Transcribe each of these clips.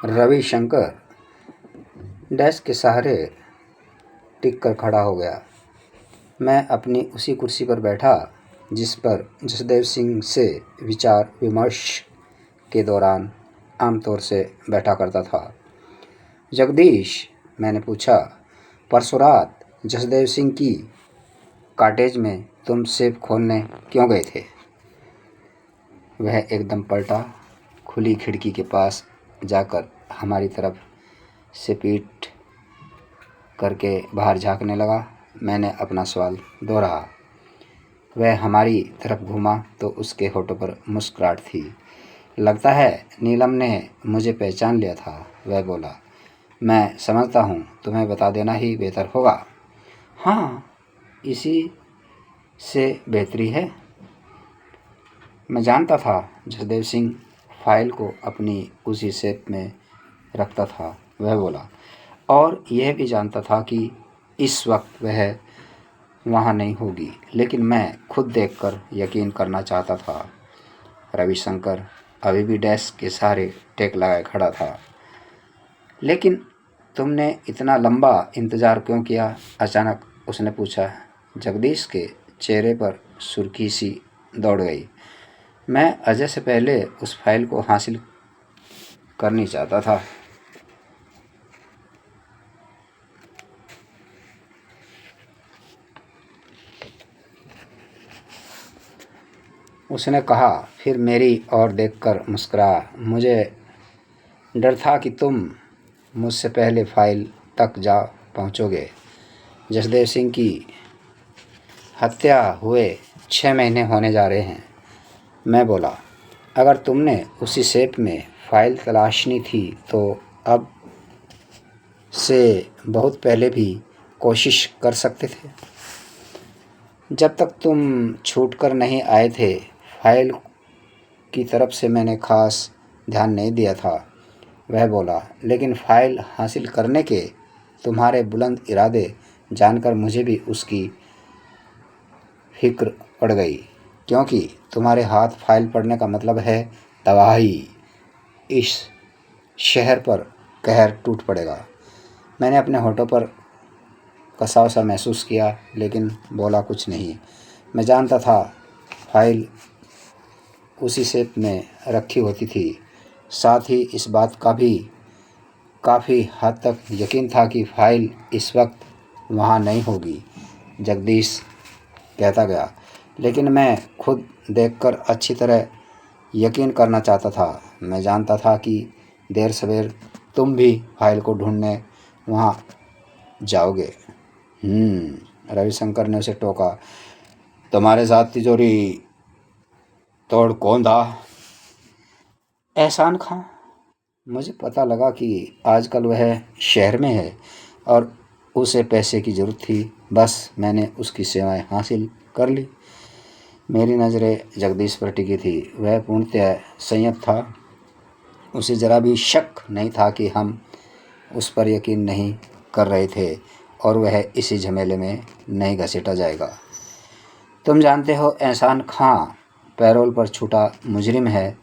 Ravishankar desk के सहारे टिक कर खड़ा हो गया। मैं अपनी उसी कुर्सी पर बैठा जिस पर जसदेव सिंह से विचार विमर्श के दौरान आमतौर से बैठा करता था। जगदीश, मैंने पूछा, परसों रात जसदेव सिंह की कॉटेज में तुम सेफ खोलने क्यों गए थे? वह एकदम पलटा, खुली खिड़की के पास जाकर हमारी तरफ से पीठ करके बाहर झांकने लगा। मैंने अपना सवाल दोहराया। वह हमारी तरफ घूमा तो उसके होठों पर मुस्कुराहट थी। लगता है नीलम ने मुझे पहचान लिया था, वह बोला। मैं समझता हूँ, तुम्हें बता देना ही बेहतर होगा। हाँ, इसी से बेहतरी है। मैं जानता था जसदेव सिंह फाइल को अपनी उसी सेफ में रखता था, वह बोला, और यह भी जानता था कि इस वक्त वह वहाँ नहीं होगी, लेकिन मैं खुद देखकर यकीन करना चाहता था। रविशंकर अभी भी डेस्क के सहारे टेक लगाए खड़ा था। लेकिन तुमने इतना लंबा इंतज़ार क्यों किया? अचानक उसने पूछा। जगदीश के चेहरे पर सुर्खी सी दौड़ गई। मैं अजय से पहले उस फाइल को हासिल करनी चाहता था। उसने कहा, फिर मेरी ओर देखकर मुस्कुराया। मुझे डर था कि तुम मुझसे पहले फाइल तक जा पहुंचोगे। जसदेव सिंह की हत्या हुए 6 महीने होने जा रहे हैं, मैं बोला। अगर तुमने उसी सेफ में फाइल तलाशनी थी तो अब से बहुत पहले भी कोशिश कर सकते थे। जब तक तुम छूट कर नहीं आए थे, फाइल की तरफ से मैंने खास ध्यान नहीं दिया था, वह बोला। लेकिन फाइल हासिल करने के तुम्हारे बुलंद इरादे जानकर मुझे भी उसकी फिक्र पड़ गई, क्योंकि तुम्हारे हाथ फाइल पड़ने का मतलब है तबाही। इस शहर पर कहर टूट पड़ेगा। मैंने अपने होठों पर कसाव सा महसूस किया, लेकिन बोला कुछ नहीं। मैं जानता था फाइल उसी सेफ में रखी होती थी। साथ ही इस बात का भी काफ़ी हद तक यकीन था कि फाइल इस वक्त वहाँ नहीं होगी। जगदीश कहता गया, लेकिन मैं खुद देखकर अच्छी तरह यकीन करना चाहता था। मैं जानता था कि देर सवेर तुम भी फाइल को ढूंढने वहाँ जाओगे। रविशंकर ने उसे टोका। तुम्हारे साथ तिजोरी तोड़ कौन था? एहसान खां। मुझे पता लगा कि आजकल वह शहर में है और उसे पैसे की ज़रूरत थी। बस मैंने उसकी सेवाएं हासिल कर ली। मेरी नज़रें जगदीश पर टिकी थी। वह पूर्णतः संयत था। उसे ज़रा भी शक नहीं था कि हम उस पर यकीन नहीं कर रहे थे और वह इसी झमेले में नहीं घसीटा जाएगा। तुम जानते हो, एहसान खां पैरोल पर छूटा मुजरिम है,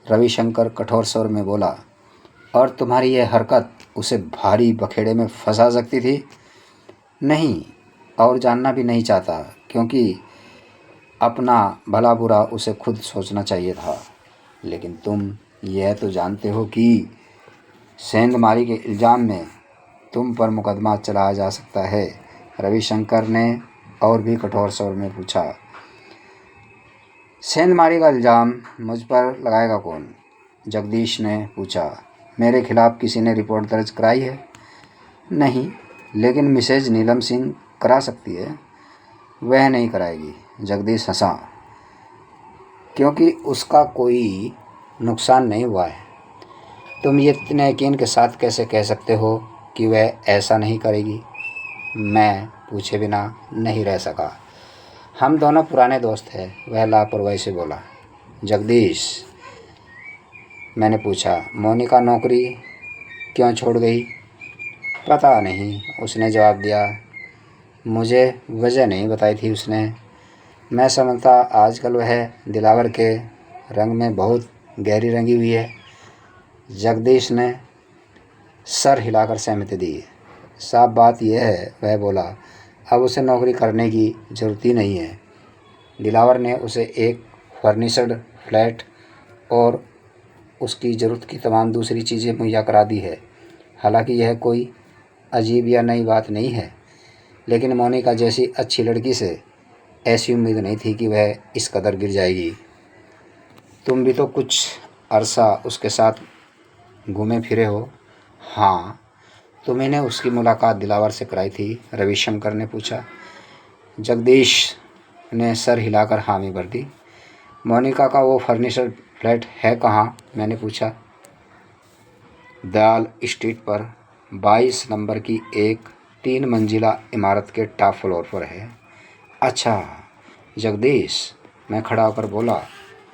रविशंकर कठोर स्वर में बोला। और तुम्हारी यह हरकत उसे भारी बखेड़े में फंसा सकती थी। नहीं, और जानना भी नहीं चाहता, क्योंकि अपना भला बुरा उसे खुद सोचना चाहिए था। लेकिन तुम यह तो जानते हो कि सेंधमारी के इल्ज़ाम में तुम पर मुकदमा चलाया जा सकता है, रविशंकर ने और भी कठोर स्वर में पूछा। सेंधमारी का इल्ज़ाम मुझ पर लगाएगा कौन? जगदीश ने पूछा। मेरे खिलाफ किसी ने रिपोर्ट दर्ज कराई है? नहीं, लेकिन मिसेज नीलम सिंह करा सकती है। वह नहीं कराएगी, जगदीश हंसा, क्योंकि उसका कोई नुकसान नहीं हुआ है। तुम ये इतने यकीन के साथ कैसे कह सकते हो कि वह ऐसा नहीं करेगी? मैं पूछे बिना नहीं रह सका। हम दोनों पुराने दोस्त हैं, वह लापरवाही से बोला। जगदीश, मैंने पूछा, मोनिका नौकरी क्यों छोड़ गई? पता नहीं, उसने जवाब दिया। मुझे वजह नहीं बताई थी उसने। मैं समझता आजकल वह दिलावर के रंग में बहुत गहरी रंगी हुई है। जगदीश ने सर हिलाकर सहमति दी। साफ बात यह है, वह बोला, अब उसे नौकरी करने की ज़रूरत ही नहीं है। दिलावर ने उसे एक फर्निश्ड फ्लैट और उसकी ज़रूरत की तमाम दूसरी चीज़ें मुहैया करा दी है। हालांकि यह कोई अजीब या नई बात नहीं है, लेकिन मोनिका जैसी अच्छी लड़की से ऐसी उम्मीद नहीं थी कि वह इस कदर गिर जाएगी। तुम भी तो कुछ अरसा उसके साथ घूमे फिरे हो। हाँ, तुम्हें उसकी मुलाकात दिलावर से कराई थी? रविशंकर ने पूछा। जगदीश ने सर हिलाकर हामी भर दी। मोनिका का वो फर्नीचर फ्लैट है कहाँ? मैंने पूछा। दयाल स्ट्रीट पर 22 नंबर की एक 3 मंजिला इमारत के टॉप फ्लोर पर है। अच्छा जगदीश, मैं खड़ा होकर बोला,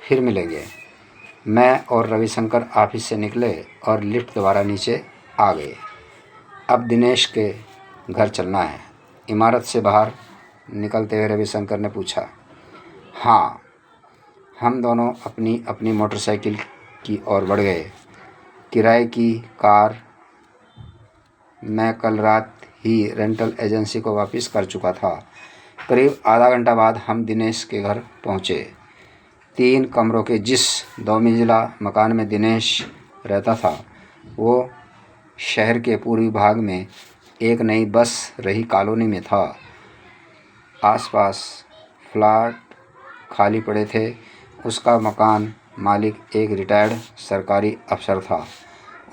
फिर मिलेंगे। मैं और रविशंकर ऑफिस से निकले और लिफ्ट द्वारा नीचे आ गए। अब दिनेश के घर चलना है। इमारत से बाहर निकलते हुए रविशंकर ने पूछा। हाँ। हम दोनों अपनी अपनी मोटरसाइकिल की ओर बढ़ गए। किराए की कार मैं कल रात ही रेंटल एजेंसी को वापस कर चुका था। करीब आधा घंटा बाद हम दिनेश के घर पहुँचे। 3 कमरों के जिस 2 मंजिला मकान में दिनेश रहता था, वो शहर के पूर्वी भाग में एक नई बस रही कॉलोनी में था। आसपास फ्लैट खाली पड़े थे। उसका मकान मालिक एक रिटायर्ड सरकारी अफसर था।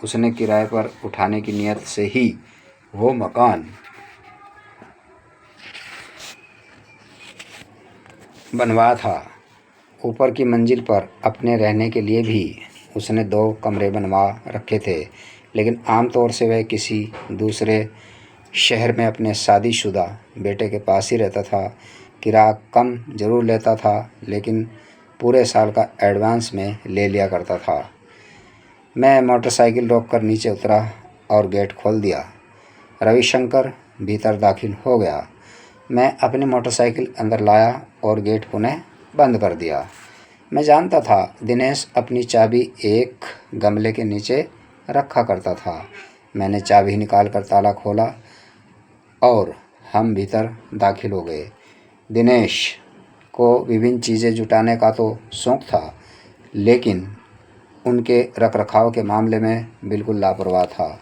उसने किराए पर उठाने की नीयत से ही वो मकान बनवाया था। ऊपर की मंजिल पर अपने रहने के लिए भी उसने 2 कमरे बनवा रखे थे, लेकिन आमतौर से वह किसी दूसरे शहर में अपने शादीशुदा बेटे के पास ही रहता था। किराया कम ज़रूर लेता था, लेकिन पूरे साल का एडवांस में ले लिया करता था। मैं मोटरसाइकिल रोककर नीचे उतरा और गेट खोल दिया। रविशंकर भीतर दाखिल हो गया। मैं अपनी मोटरसाइकिल अंदर लाया और गेट पुनः बंद कर दिया। मैं जानता था दिनेश अपनी चाबी एक गमले के नीचे रखा करता था। मैंने चाबी निकाल कर ताला खोला और हम भीतर दाखिल हो गए। दिनेश को विभिन्न चीज़ें जुटाने का तो शौक़ था, लेकिन उनके रखरखाव के मामले में बिल्कुल लापरवाह था।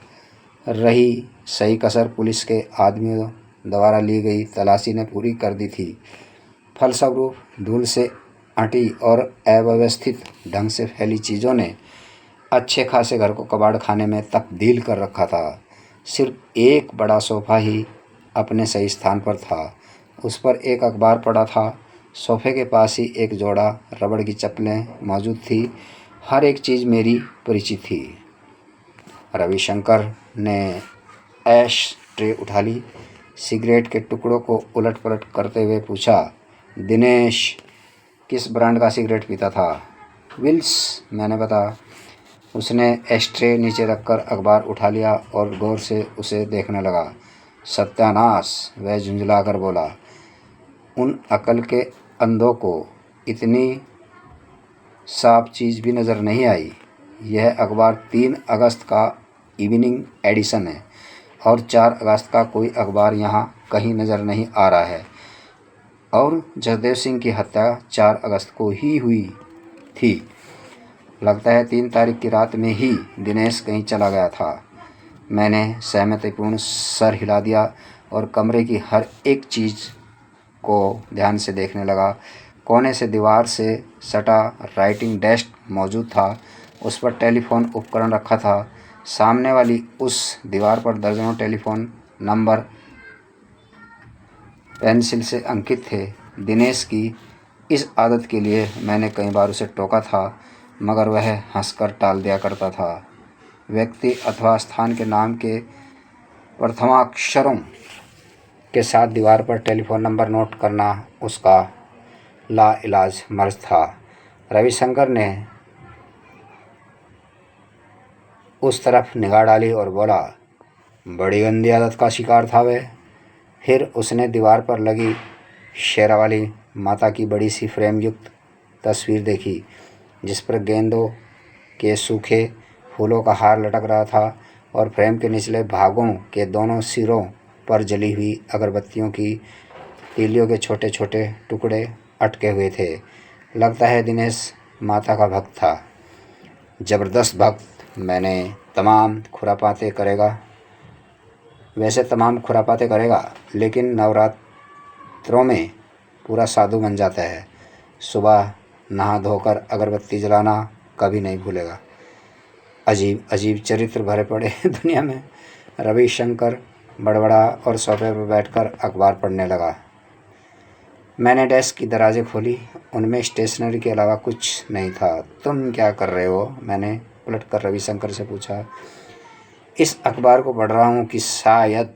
रही सही कसर पुलिस के आदमियों द्वारा ली गई तलाशी ने पूरी कर दी थी। फलस्वरूप धूल से अटी और अव्यवस्थित ढंग से फैली चीज़ों ने अच्छे खासे घर को कबाड़ खाने में तब्दील कर रखा था। सिर्फ एक बड़ा सोफ़ा ही अपने सही स्थान पर था। उस पर एक अखबार पड़ा था। सोफ़े के पास ही एक जोड़ा रबड़ की चप्पलें मौजूद थी। हर एक चीज़ मेरी परिचित थी। रविशंकर ने ऐश ट्रे उठा ली। सिगरेट के टुकड़ों को उलट पलट करते हुए पूछा, दिनेश किस ब्रांड का सिगरेट पीता था? विल्स, मैंने बताया। उसने एस्ट्रे नीचे रखकर अखबार उठा लिया और गौर से उसे देखने लगा। सत्यानाश, वह झुंझलाकर बोला, उन अकल के अंधों को इतनी साफ चीज़ भी नज़र नहीं आई। यह अखबार 3 अगस्त का इवनिंग एडिशन है और 4 अगस्त का कोई अखबार यहाँ कहीं नज़र नहीं आ रहा है। और जसदेव सिंह की हत्या 4 अगस्त को ही हुई थी। लगता है 3 तारीख की रात में ही दिनेश कहीं चला गया था। मैंने सहमतिपूर्ण सर हिला दिया और कमरे की हर एक चीज़ को ध्यान से देखने लगा। कोने से दीवार से सटा राइटिंग डेस्क मौजूद था। उस पर टेलीफोन उपकरण रखा था। सामने वाली उस दीवार पर दर्जनों टेलीफोन नंबर पेंसिल से अंकित थे। दिनेश की इस आदत के लिए मैंने कई बार उसे टोका था, मगर वह हंसकर टाल दिया करता था। व्यक्ति अथवा स्थान के नाम के प्रथमाक्षरों के साथ दीवार पर टेलीफोन नंबर नोट करना उसका लाइलाज मर्ज था। रविशंकर ने उस तरफ निगाह डाली और बोला, बड़ी गंदी आदत का शिकार था वह। फिर उसने दीवार पर लगी शेरावाली माता की बड़ी सी फ्रेम युक्त तस्वीर देखी, जिस पर गेंदों के सूखे फूलों का हार लटक रहा था। और फ्रेम के निचले भागों के दोनों सिरों पर जली हुई अगरबत्तियों की तीलियों के छोटे छोटे टुकड़े अटके हुए थे। लगता है दिनेश माता का भक्त था, ज़बरदस्त भक्त। मैंने तमाम खुरापाते करेगा, वैसे तमाम खुरापाते करेगा, लेकिन नवरात्रों में पूरा साधु बन जाता है। सुबह नहा धोकर अगरबत्ती जलाना कभी नहीं भूलेगा। अजीब अजीब चरित्र भरे पड़े दुनिया में। रविशंकर बड़बड़ा और सोफे पर बैठकर अखबार पढ़ने लगा। मैंने डेस्क की दराज़ें खोली, उनमें स्टेशनरी के अलावा कुछ नहीं था। तुम क्या कर रहे हो? मैंने पलटकर रविशंकर से पूछा। इस अखबार को पढ़ रहा हूँ कि शायद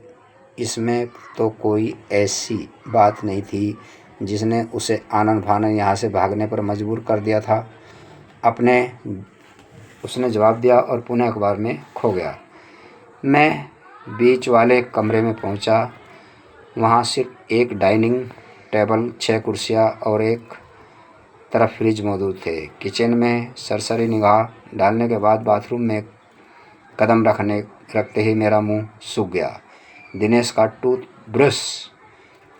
इसमें तो कोई ऐसी बात नहीं थी जिसने उसे आनन फानन यहाँ से भागने पर मजबूर कर दिया था। उसने जवाब दिया और पुनः अखबार में खो गया। मैं बीच वाले कमरे में पहुँचा। वहाँ सिर्फ एक डाइनिंग टेबल, 6 कुर्सियाँ और एक तरफ फ्रिज मौजूद थे। किचन में सरसरी निगाह डालने के बाद बाथरूम में कदम रखते ही मेरा मुंह सूख गया। दिनेश का टूथब्रश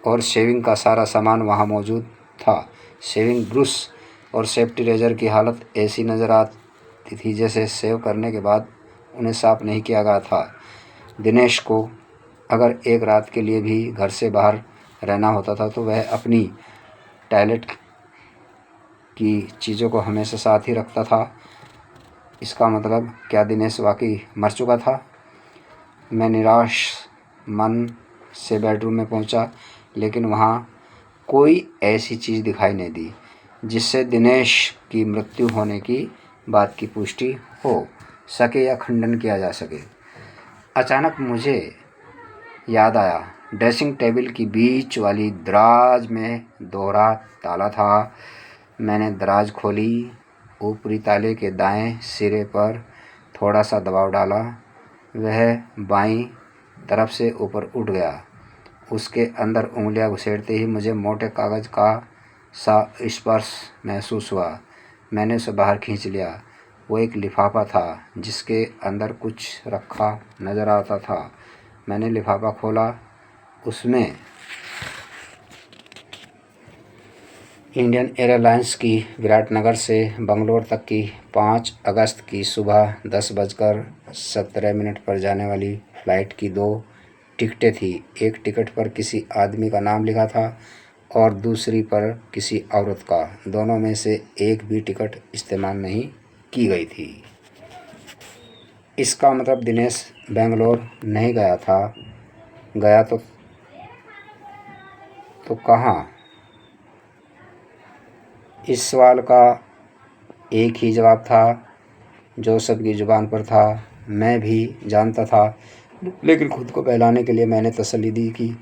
और शेविंग का सारा सामान वहाँ मौजूद था। शेविंग ब्रश और सेफ्टी रेजर की हालत ऐसी नज़र आती थी जैसे सेव करने के बाद उन्हें साफ नहीं किया गया था। दिनेश को अगर एक रात के लिए भी घर से बाहर रहना होता था तो वह अपनी टॉयलेट की चीज़ों को हमेशा साथ ही रखता था। इसका मतलब क्या दिनेश वाकई मर चुका था? मैं निराश मन से बेडरूम में पहुंचा, लेकिन वहां कोई ऐसी चीज़ दिखाई नहीं दी जिससे दिनेश की मृत्यु होने की बात की पुष्टि हो सके या खंडन किया जा सके। अचानक मुझे याद आया, ड्रेसिंग टेबल की बीच वाली दराज में दोहरा ताला था। मैंने दराज खोली, ऊपरी ताले के दाएं सिरे पर थोड़ा सा दबाव डाला। वह बाईं तरफ से ऊपर उठ गया। उसके अंदर उंगलियां घुसेड़ते ही मुझे मोटे कागज़ का सा स्पर्श महसूस हुआ। मैंने उसे बाहर खींच लिया। वो एक लिफाफा था जिसके अंदर कुछ रखा नज़र आता था। मैंने लिफाफा खोला। उसमें इंडियन एयरलाइंस की विराटनगर से बंगलोर तक की 5 अगस्त की सुबह 10:17 पर जाने वाली फ़्लाइट की 2 टिकटें थी। एक टिकट पर किसी आदमी का नाम लिखा था और दूसरी पर किसी औरत का। दोनों में से एक भी टिकट इस्तेमाल नहीं की गई थी। इसका मतलब दिनेश बेंगलोर नहीं गया था। गया तो कहाँ? इस सवाल का एक ही जवाब था जो सबकी ज़ुबान पर था। मैं भी जानता था, लेकिन खुद को बहलाने के लिए मैंने तसल्ली दी कि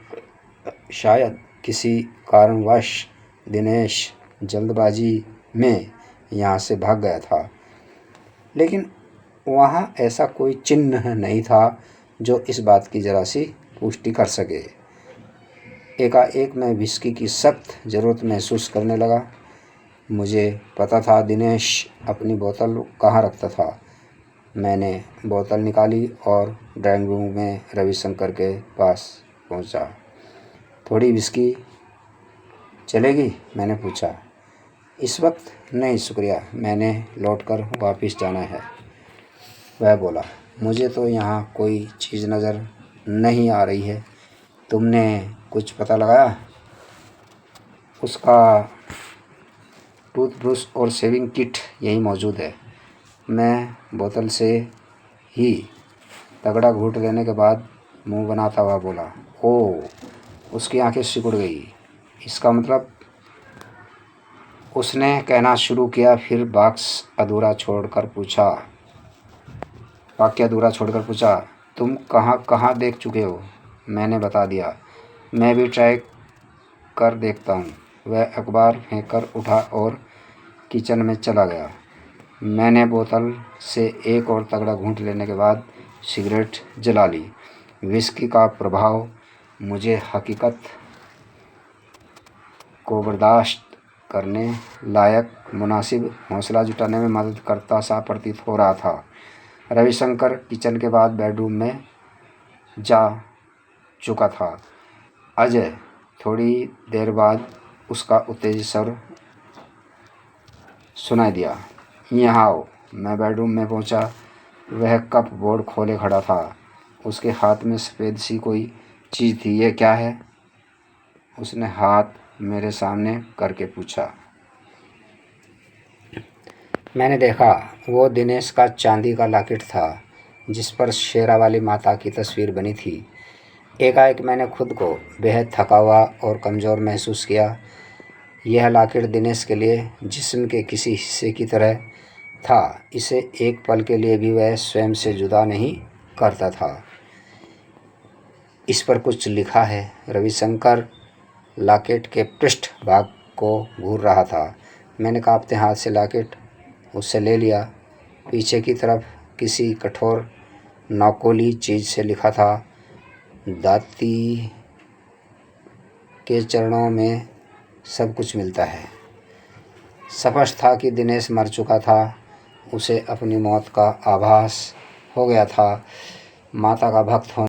शायद किसी कारणवश दिनेश जल्दबाजी में यहाँ से भाग गया था। लेकिन वहाँ ऐसा कोई चिन्ह नहीं था जो इस बात की ज़रा सी पुष्टि कर सके। एकाएक मैं विस्की की सख्त ज़रूरत महसूस करने लगा। मुझे पता था दिनेश अपनी बोतल कहाँ रखता था। मैंने बोतल निकाली और ड्राइंग रूम में रविशंकर के पास पहुंचा। थोड़ी विस्की चलेगी? मैंने पूछा। इस वक्त नहीं शुक्रिया, मैंने लौटकर वापस जाना है, वह बोला। मुझे तो यहाँ कोई चीज़ नज़र नहीं आ रही है। तुमने कुछ पता लगाया? उसका टूथब्रश और शेविंग किट यहीं मौजूद है। मैं बोतल से ही तगड़ा घूंट लेने के बाद मुंह बनाता हुआ बोला। ओह! उसकी आंखें सिकुड़ गई। इसका मतलब? उसने कहना शुरू किया, फिर वाक्य अधूरा छोड़कर पूछा, तुम कहाँ कहाँ देख चुके हो? मैंने बता दिया। मैं भी ट्राई कर देखता हूँ। वह अखबार फेंककर उठा और किचन में चला गया। मैंने बोतल से एक और तगड़ा घूंट लेने के बाद सिगरेट जला ली। विस्की का प्रभाव मुझे हकीकत को बर्दाश्त करने लायक मुनासिब हौसला जुटाने में मदद करता सा प्रतीत हो रहा था। रविशंकर किचन के बाद बेडरूम में जा चुका था। अजय थोड़ी देर बाद उसका उत्तेजित स्वर सुनाई दिया। यहाँ आओ। मैं बेडरूम में पहुँचा। वह कप बोर्ड खोले खड़ा था। उसके हाथ में सफ़ेद सी कोई चीज़ थी। ये क्या है? उसने हाथ मेरे सामने करके पूछा। मैंने देखा। वो दिनेश का चांदी का लॉकेट था जिस पर शेरावाली माता की तस्वीर बनी थी। एकाएक मैंने खुद को बेहद थका हुआ और कमज़ोर महसूस किया। यह लॉकेट दिनेश के लिए जिस्म के किसी हिस्से की तरह था। इसे एक पल के लिए भी वह स्वयं से जुदा नहीं करता था। इस पर कुछ लिखा है। रविशंकर लॉकेट के पृष्ठ भाग को घूर रहा था। मैंने कांपते हाथ से लॉकेट उससे ले लिया। पीछे की तरफ किसी कठोर नौकोली चीज़ से लिखा था, दाती के चरणों में सब कुछ मिलता है। स्पष्ट था कि दिनेश मर चुका था। उसे अपनी मौत का आभास हो गया था। माता का भक्त होने